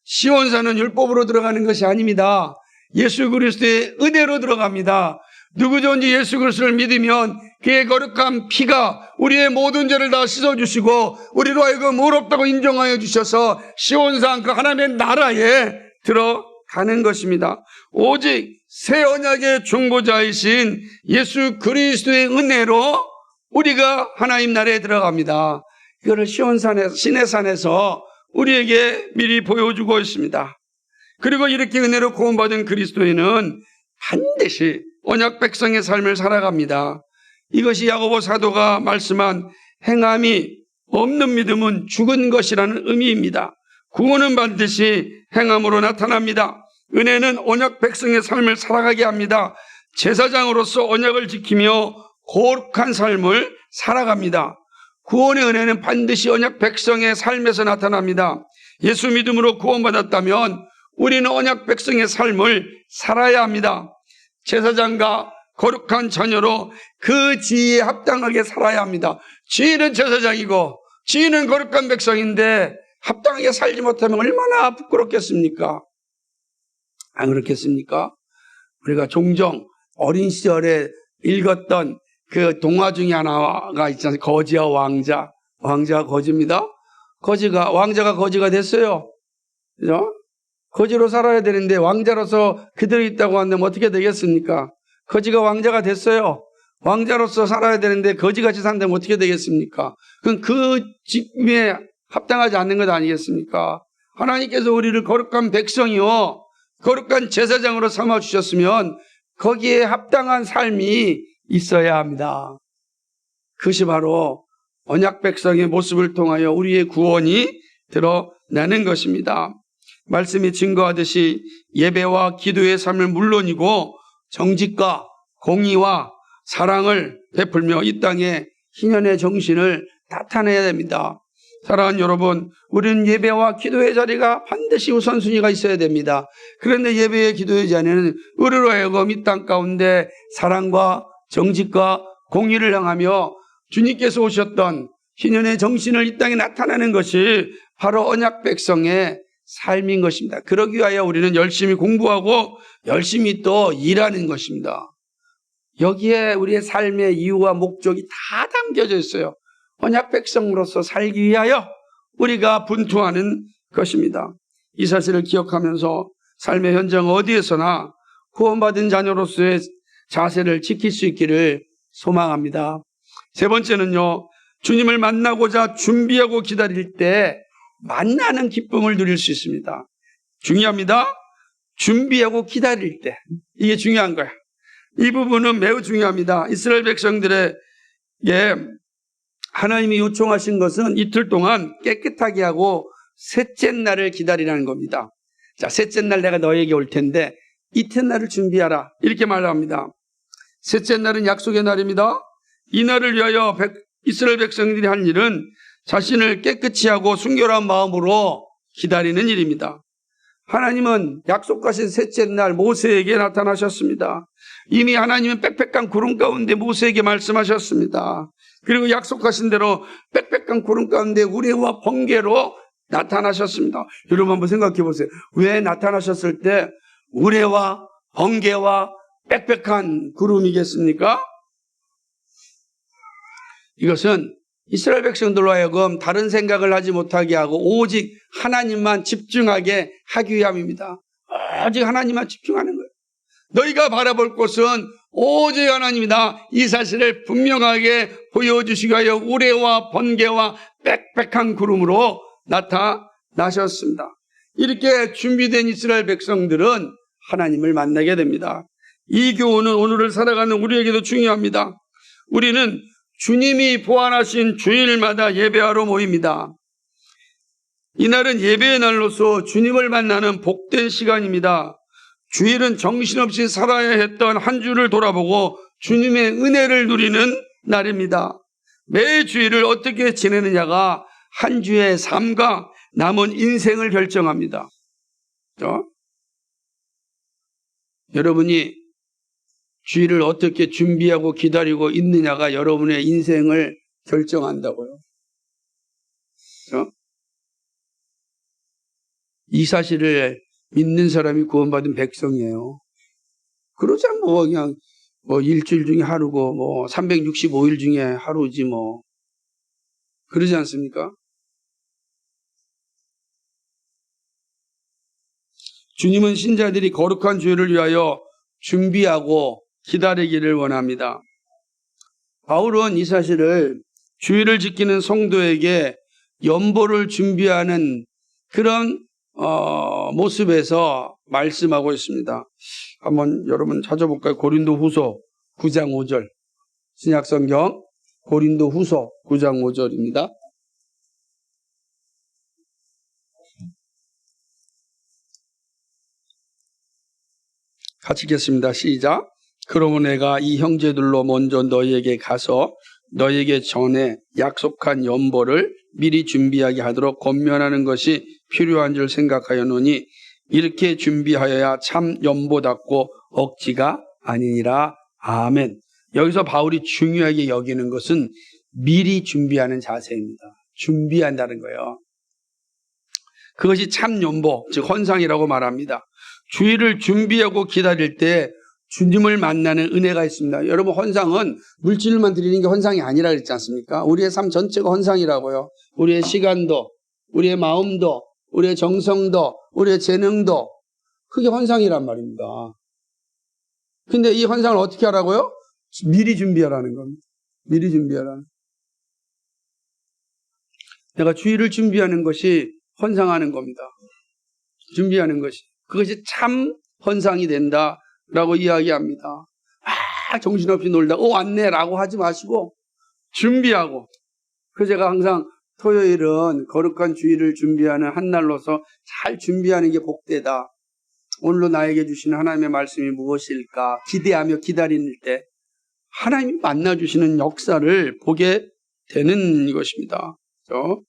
시온산은 율법으로 들어가는 것이 아닙니다. 예수 그리스도의 은혜로 들어갑니다. 누구든지 예수 그리스도를 믿으면 그의 거룩한 피가 우리의 모든 죄를 다 씻어주시고 우리로 하여금 의롭다고 인정하여 주셔서 시온산 그 하나님의 나라에 들어가는 것입니다. 오직 새 언약의 중보자이신 예수 그리스도의 은혜로 우리가 하나님 나라에 들어갑니다. 이거를 시온산에서, 시내산에서 우리에게 미리 보여주고 있습니다. 그리고 이렇게 은혜로 구원받은 그리스도인은 반드시 언약 백성의 삶을 살아갑니다. 이것이 야고보 사도가 말씀한 행함이 없는 믿음은 죽은 것이라는 의미입니다. 구원은 반드시 행함으로 나타납니다. 은혜는 언약 백성의 삶을 살아가게 합니다. 제사장으로서 언약을 지키며 거룩한 삶을 살아갑니다. 구원의 은혜는 반드시 언약 백성의 삶에서 나타납니다. 예수 믿음으로 구원받았다면 우리는 언약 백성의 삶을 살아야 합니다. 제사장과 거룩한 자녀로 그 지위에 합당하게 살아야 합니다. 지위는 제사장이고 지위는 거룩한 백성인데 합당하게 살지 못하면 얼마나 부끄럽겠습니까? 안 그렇겠습니까? 우리가 종종 어린 시절에 읽었던 그 동화 중에 하나가 있잖아요. 거지와 왕자. 왕자가 거지입니다. 왕자가 거지가 됐어요. 그죠? 거지로 살아야 되는데 왕자로서 그대로 있다고 한다면 어떻게 되겠습니까? 거지가 왕자가 됐어요. 왕자로서 살아야 되는데 거지같이 산다면 어떻게 되겠습니까? 그럼 그 직임에 합당하지 않는 것 아니겠습니까? 하나님께서 우리를 거룩한 백성이요 거룩한 제사장으로 삼아주셨으면 거기에 합당한 삶이 있어야 합니다. 그것이 바로 언약 백성의 모습을 통하여 우리의 구원이 드러나는 것입니다. 말씀이 증거하듯이 예배와 기도의 삶을 물론이고 정직과 공의와 사랑을 베풀며 이 땅에 희년의 정신을 나타내야 됩니다. 사랑하는 여러분, 우리는 예배와 기도의 자리가 반드시 우선순위가 있어야 됩니다. 그런데 예배의 기도의 자리는 우리로 하여금 이 땅 가운데 사랑과 정직과 공의를 향하며 주님께서 오셨던 희년의 정신을 이 땅에 나타내는 것이 바로 언약 백성의 삶인 것입니다. 그러기 위하여 우리는 열심히 공부하고 열심히 또 일하는 것입니다. 여기에 우리의 삶의 이유와 목적이 다 담겨져 있어요. 언약 백성으로서 살기 위하여 우리가 분투하는 것입니다. 이 사실을 기억하면서 삶의 현장 어디에서나 구원받은 자녀로서의 자세를 지킬 수 있기를 소망합니다. 세 번째는요, 주님을 만나고자 준비하고 기다릴 때 만나는 기쁨을 누릴 수 있습니다. 중요합니다. 준비하고 기다릴 때. 이게 중요한 거야. 이 부분은 매우 중요합니다. 이스라엘 백성들에게 하나님이 요청하신 것은 이틀 동안 깨끗하게 하고 셋째 날을 기다리라는 겁니다. 자, 셋째 날 내가 너에게 올 텐데 이튿날을 준비하라. 이렇게 말합니다. 셋째 날은 약속의 날입니다. 이 날을 위하여 이스라엘 백성들이 한 일은 자신을 깨끗이 하고 순결한 마음으로 기다리는 일입니다. 하나님은 약속하신 셋째 날 모세에게 나타나셨습니다. 이미 하나님은 빽빽한 구름 가운데 모세에게 말씀하셨습니다. 그리고 약속하신 대로 빽빽한 구름 가운데 우레와 번개로 나타나셨습니다. 여러분 한번 생각해 보세요. 왜 나타나셨을 때 우레와 번개와 빽빽한 구름이겠습니까? 이것은 이스라엘 백성들로 하여금 다른 생각을 하지 못하게 하고 오직 하나님만 집중하게 하기 위함입니다. 오직 하나님만 집중하는 거예요. 너희가 바라볼 곳은 오직 하나님이다. 이 사실을 분명하게 보여주시기 위하여 우레와 번개와 빽빽한 구름으로 나타나셨습니다. 이렇게 준비된 이스라엘 백성들은 하나님을 만나게 됩니다. 이 교훈은 오늘을 살아가는 우리에게도 중요합니다. 우리는 주님이 보완하신 주일마다 예배하러 모입니다. 이날은 예배의 날로서 주님을 만나는 복된 시간입니다. 주일은 정신없이 살아야 했던 한 주를 돌아보고 주님의 은혜를 누리는 날입니다. 매 주일을 어떻게 지내느냐가 한 주의 삶과 남은 인생을 결정합니다. 여러분이 주일을 어떻게 준비하고 기다리고 있느냐가 여러분의 인생을 결정한다고요. 이 사실을 믿는 사람이 구원받은 백성이에요. 그러자 그냥 일주일 중에 하루고 365일 중에 하루지 그러지 않습니까? 주님은 신자들이 거룩한 주일을 위하여 준비하고 기다리기를 원합니다. 바울은 이 사실을 주일을 지키는 성도에게 연보를 준비하는 그런 모습에서 말씀하고 있습니다. 한번 여러분 찾아볼까요? 고린도후서 9장 5절. 신약성경 고린도후서 9장 5절입니다. 같이 읽겠습니다. 시작. 그러므로 내가 이 형제들로 먼저 너희에게 가서 너희에게 전에 약속한 연보를 미리 준비하게 하도록 권면하는 것이 필요한 줄 생각하였노니 이렇게 준비하여야 참 연보답고 억지가 아니니라. 아멘. 여기서 바울이 중요하게 여기는 것은 미리 준비하는 자세입니다. 준비한다는 거예요. 그것이 참 연보, 즉 헌상이라고 말합니다. 주일을 준비하고 기다릴 때 주님을 만나는 은혜가 있습니다. 여러분, 헌상은 물질만 드리는 게 헌상이 아니라 그랬지 않습니까? 우리의 삶 전체가 헌상이라고요. 우리의 시간도, 우리의 마음도, 우리의 정성도, 우리의 재능도, 그게 헌상이란 말입니다. 근데 이 헌상을 어떻게 하라고요? 미리 준비하라는 겁니다. 미리 준비하라는. 내가 주일을 준비하는 것이 헌상하는 겁니다. 준비하는 것이. 그것이 참 헌상이 된다라고 이야기합니다. 정신없이 놀다 왔네 라고 하지 마시고 준비하고. 그래서 제가 항상 토요일은 거룩한 주일을 준비하는 한 날로서 잘 준비하는 게 복되다. 오늘도 나에게 주시는 하나님의 말씀이 무엇일까 기대하며 기다리는 때 하나님이 만나주시는 역사를 보게 되는 것입니다. 그렇죠?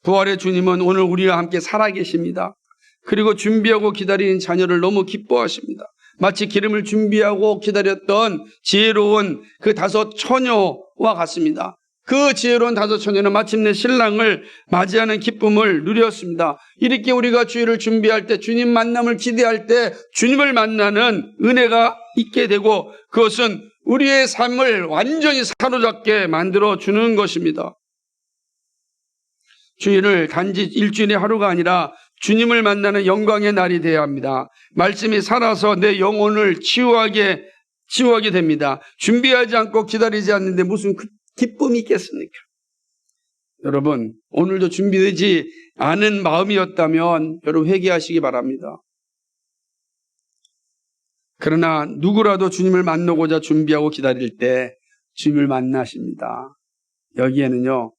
부활의 주님은 오늘 우리와 함께 살아계십니다. 그리고 준비하고 기다리는 자녀를 너무 기뻐하십니다. 마치 기름을 준비하고 기다렸던 지혜로운 그 5 처녀와 같습니다. 그 지혜로운 5 처녀는 마침내 신랑을 맞이하는 기쁨을 누렸습니다. 이렇게 우리가 주일을 준비할 때, 주님 만남을 기대할 때 주님을 만나는 은혜가 있게 되고 그것은 우리의 삶을 완전히 사로잡게 만들어주는 것입니다. 주일을 단지 일주일의 하루가 아니라 주님을 만나는 영광의 날이 되어야 합니다. 말씀이 살아서 내 영혼을 치유하게 됩니다. 준비하지 않고 기다리지 않는데 무슨 기쁨이 있겠습니까? 여러분, 오늘도 준비되지 않은 마음이었다면 여러분 회개하시기 바랍니다. 그러나 누구라도 주님을 만나고자 준비하고 기다릴 때 주님을 만나십니다. 여기에는요,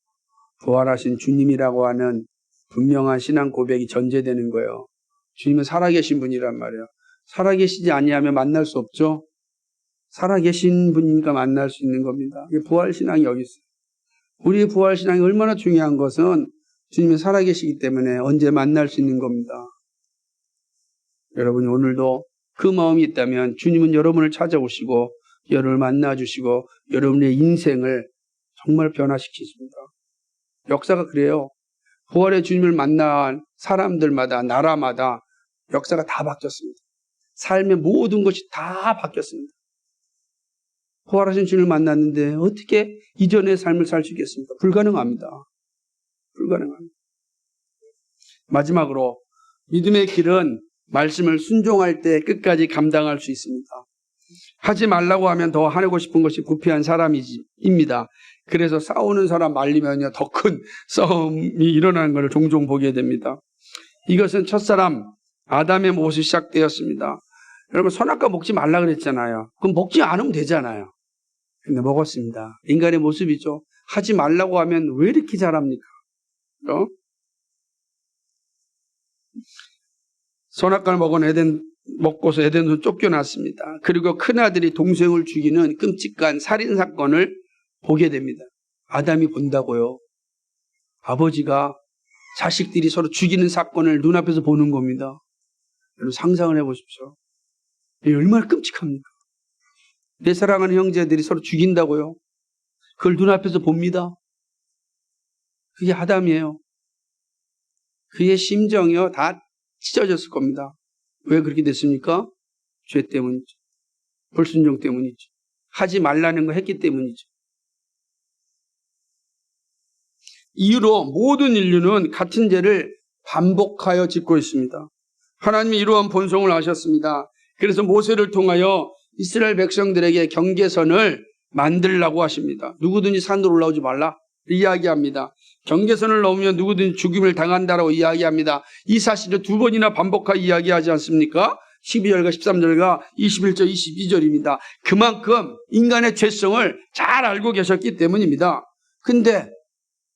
부활하신 주님이라고 하는 분명한 신앙 고백이 전제되는 거예요. 주님은 살아계신 분이란 말이에요. 살아계시지 아니하면 만날 수 없죠. 살아계신 분이니까 만날 수 있는 겁니다. 부활신앙이 여기 있어요. 우리의 부활신앙이 얼마나 중요한 것은 주님이 살아계시기 때문에 언제 만날 수 있는 겁니다. 여러분이 오늘도 그 마음이 있다면 주님은 여러분을 찾아오시고 여러분을 만나주시고 여러분의 인생을 정말 변화시키십니다. 역사가 그래요. 부활의 주님을 만난 사람들마다 나라마다 역사가 다 바뀌었습니다. 삶의 모든 것이 다 바뀌었습니다. 부활하신 주님을 만났는데 어떻게 이전의 삶을 살 수 있겠습니까? 불가능합니다. 불가능합니다. 마지막으로 믿음의 길은 말씀을 순종할 때 끝까지 감당할 수 있습니다. 하지 말라고 하면 더 하고 싶은 것이 부패한 사람입니다. 그래서 싸우는 사람 말리면요 더 큰 싸움이 일어나는 것을 종종 보게 됩니다. 이것은 첫사람 아담의 모습이 시작되었습니다. 여러분 선악과 먹지 말라 그랬잖아요. 그럼 먹지 않으면 되잖아요. 근데 먹었습니다. 인간의 모습이죠. 하지 말라고 하면 왜 이렇게 잘합니까? 선악과를 먹고서 에덴으로 쫓겨났습니다. 그리고 큰아들이 동생을 죽이는 끔찍한 살인사건을 보게 됩니다. 아담이 본다고요. 아버지가 자식들이 서로 죽이는 사건을 눈앞에서 보는 겁니다. 여러분 상상을 해보십시오. 이게 얼마나 끔찍합니까? 내 사랑하는 형제들이 서로 죽인다고요? 그걸 눈앞에서 봅니다. 그게 아담이에요. 그의 심정이요 다 찢어졌을 겁니다. 왜 그렇게 됐습니까? 죄 때문이죠. 불순종 때문이죠. 하지 말라는 거 했기 때문이죠. 이유로 모든 인류는 같은 죄를 반복하여 짓고 있습니다. 하나님이 이러한 본성을 아셨습니다. 그래서 모세를 통하여 이스라엘 백성들에게 경계선을 만들라고 하십니다. 누구든지 산으로 올라오지 말라 이야기합니다. 경계선을 넘으면 누구든지 죽임을 당한다라고 이야기합니다. 이 사실을 두 번이나 반복하여 이야기하지 않습니까? 12절과 13절과 21절, 22절입니다. 그만큼 인간의 죄성을 잘 알고 계셨기 때문입니다. 근데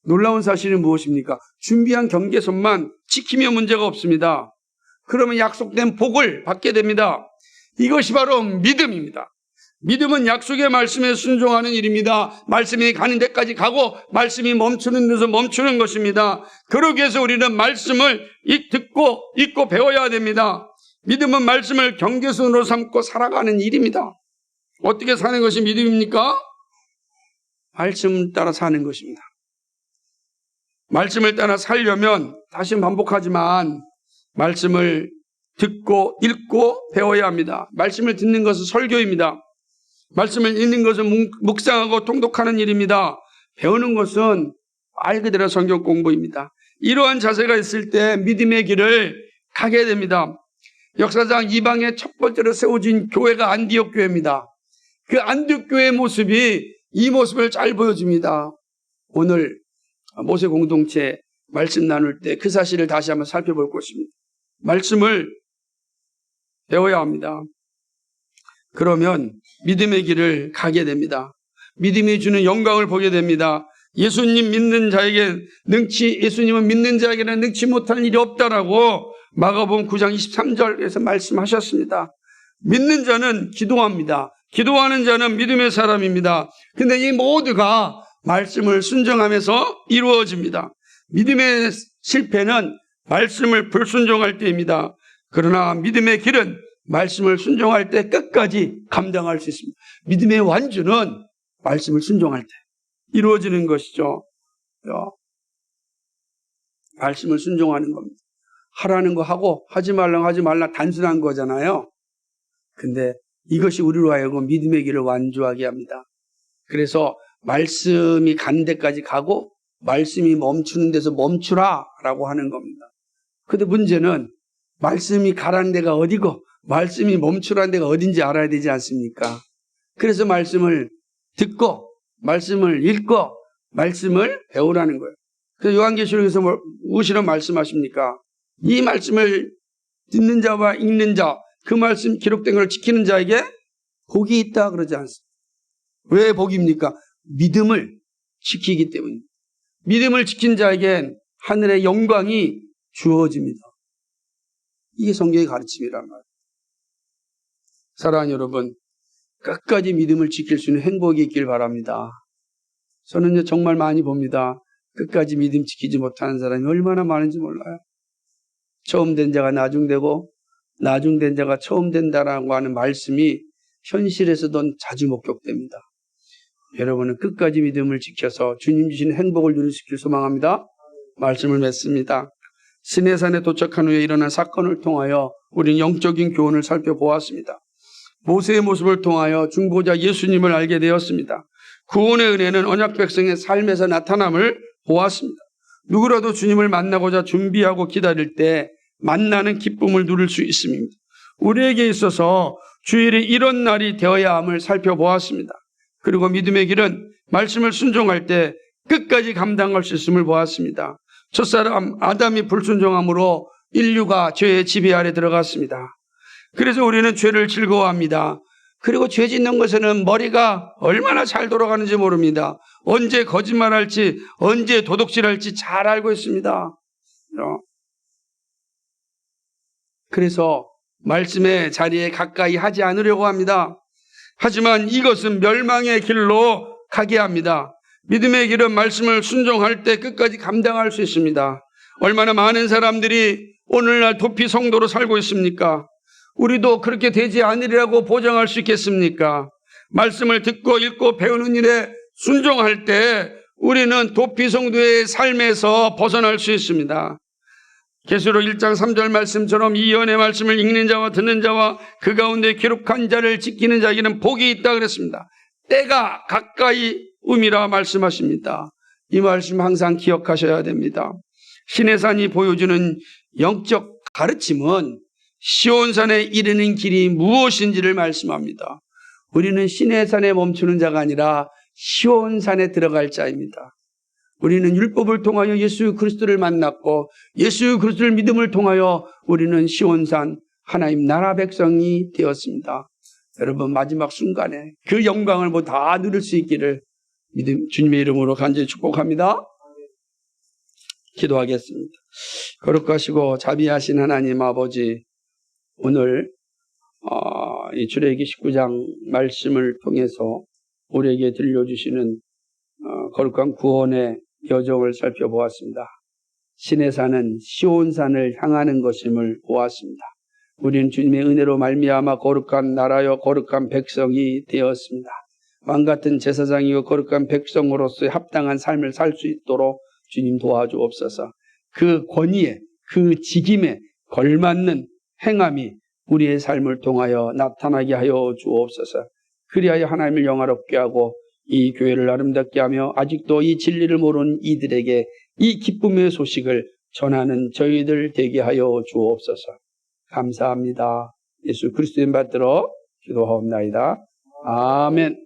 놀라운 사실은 무엇입니까? 준비한 경계선만 지키면 문제가 없습니다. 그러면 약속된 복을 받게 됩니다. 이것이 바로 믿음입니다. 믿음은 약속의 말씀에 순종하는 일입니다. 말씀이 가는 데까지 가고 말씀이 멈추는 데서 멈추는 것입니다. 그러기 위해서 우리는 말씀을 듣고 읽고 배워야 됩니다. 믿음은 말씀을 경계선으로 삼고 살아가는 일입니다. 어떻게 사는 것이 믿음입니까? 말씀을 따라 사는 것입니다. 말씀을 따라 살려면 다시 반복하지만 말씀을 듣고 읽고 배워야 합니다. 말씀을 듣는 것은 설교입니다. 말씀을 읽는 것은 묵상하고 통독하는 일입니다. 배우는 것은 말 그대로 성경 공부입니다. 이러한 자세가 있을 때 믿음의 길을 가게 됩니다. 역사상 이방의 첫 번째로 세워진 교회가 안디옥 교회입니다. 그 안디옥 교회의 모습이 이 모습을 잘 보여줍니다. 오늘 모세 공동체 말씀 나눌 때 그 사실을 다시 한번 살펴볼 것입니다. 말씀을 배워야 합니다. 그러면 믿음의 길을 가게 됩니다. 믿음이 주는 영광을 보게 됩니다. 예수님 믿는 자에게 예수님은 믿는 자에게는 능치 못할 일이 없다라고 마가복음 9장 23절에서 말씀하셨습니다. 믿는 자는 기도합니다. 기도하는 자는 믿음의 사람입니다. 근데 이 모두가 말씀을 순종하면서 이루어집니다. 믿음의 실패는 말씀을 불순종할 때입니다. 그러나 믿음의 길은 말씀을 순종할 때 끝까지 감당할 수 있습니다. 믿음의 완주는 말씀을 순종할 때 이루어지는 것이죠. 말씀을 순종하는 겁니다. 하라는 거 하고 하지 말라는 거 하지 말라 단순한 거잖아요. 근데 이것이 우리로 하여금 믿음의 길을 완주하게 합니다. 그래서 말씀이 간 데까지 가고 말씀이 멈추는 데서 멈추라라고 하는 겁니다. 근데 문제는 말씀이 가라는 데가 어디고 말씀이 멈추라는 데가 어딘지 알아야 되지 않습니까? 그래서 말씀을 듣고 말씀을 읽고 말씀을 배우라는 거예요. 그래서 요한계시록에서 무엇이라고 말씀하십니까? 이 말씀을 듣는 자와 읽는 자, 그 말씀 기록된 걸 지키는 자에게 복이 있다 그러지 않습니까? 왜 복입니까? 믿음을 지키기 때문입니다. 믿음을 지킨 자에겐 하늘의 영광이 주어집니다. 이게 성경의 가르침이란 말이에요. 사랑하는 여러분, 끝까지 믿음을 지킬 수 있는 행복이 있길 바랍니다. 저는 정말 많이 봅니다. 끝까지 믿음 지키지 못하는 사람이 얼마나 많은지 몰라요. 처음 된 자가 나중되고 나중된 자가 처음 된다라고 하는 말씀이 현실에서도 자주 목격됩니다. 여러분은 끝까지 믿음을 지켜서 주님 주신 행복을 누릴 수 있기를 소망합니다. 말씀을 맺습니다. 시내산에 도착한 후에 일어난 사건을 통하여 우리는 영적인 교훈을 살펴보았습니다. 모세의 모습을 통하여 중보자 예수님을 알게 되었습니다. 구원의 은혜는 언약 백성의 삶에서 나타남을 보았습니다. 누구라도 주님을 만나고자 준비하고 기다릴 때 만나는 기쁨을 누릴 수 있습니다. 우리에게 있어서 주일이 이런 날이 되어야 함을 살펴보았습니다. 그리고 믿음의 길은 말씀을 순종할 때 끝까지 감당할 수 있음을 보았습니다. 첫사람 아담이 불순종함으로 인류가 죄의 지배 아래 들어갔습니다. 그래서 우리는 죄를 즐거워합니다. 그리고 죄 짓는 것에는 머리가 얼마나 잘 돌아가는지 모릅니다. 언제 거짓말할지 언제 도둑질할지 잘 알고 있습니다. 그래서 말씀의 자리에 가까이 하지 않으려고 합니다. 하지만 이것은 멸망의 길로 가게 합니다. 믿음의 길은 말씀을 순종할 때 끝까지 감당할 수 있습니다. 얼마나 많은 사람들이 오늘날 도피 성도로 살고 있습니까? 우리도 그렇게 되지 않으리라고 보장할 수 있겠습니까? 말씀을 듣고 읽고 배우는 일에 순종할 때 우리는 도피 성도의 삶에서 벗어날 수 있습니다. 계시록 1장 3절 말씀처럼 이 예언의 말씀을 읽는 자와 듣는 자와 그 가운데 기록한 자를 지키는 자에게는 복이 있다 그랬습니다. 때가 가까이 음이라 말씀하십니다. 이 말씀 항상 기억하셔야 됩니다. 시내산이 보여주는 영적 가르침은 시온산에 이르는 길이 무엇인지를 말씀합니다. 우리는 시내산에 멈추는 자가 아니라 시온산에 들어갈 자입니다. 우리는 율법을 통하여 예수 그리스도를 만났고 예수 그리스도를 믿음을 통하여 우리는 시온산 하나님 나라 백성이 되었습니다. 여러분 마지막 순간에 그 영광을 뭐 다 누릴 수 있기를 주님의 이름으로 간절히 축복합니다. 기도하겠습니다. 거룩하시고 자비하신 하나님 아버지, 오늘 이 출애굽기 19장 말씀을 통해서 우리에게 들려주시는 거룩한 구원의 여정을 살펴보았습니다. 시내산은 시온산을 향하는 것임을 보았습니다. 우리는 주님의 은혜로 말미암아 거룩한 나라여 거룩한 백성이 되었습니다. 왕같은 제사장이요 거룩한 백성으로서의 합당한 삶을 살 수 있도록 주님 도와주옵소서. 그 권위에 그 직임에 걸맞는 행함이 우리의 삶을 통하여 나타나게 하여 주옵소서. 그리하여 하나님을 영화롭게 하고 이 교회를 아름답게 하며 아직도 이 진리를 모르는 이들에게 이 기쁨의 소식을 전하는 저희들 되게 하여 주옵소서. 감사합니다. 예수 그리스도의 이름 받들어 기도하옵나이다. 아멘.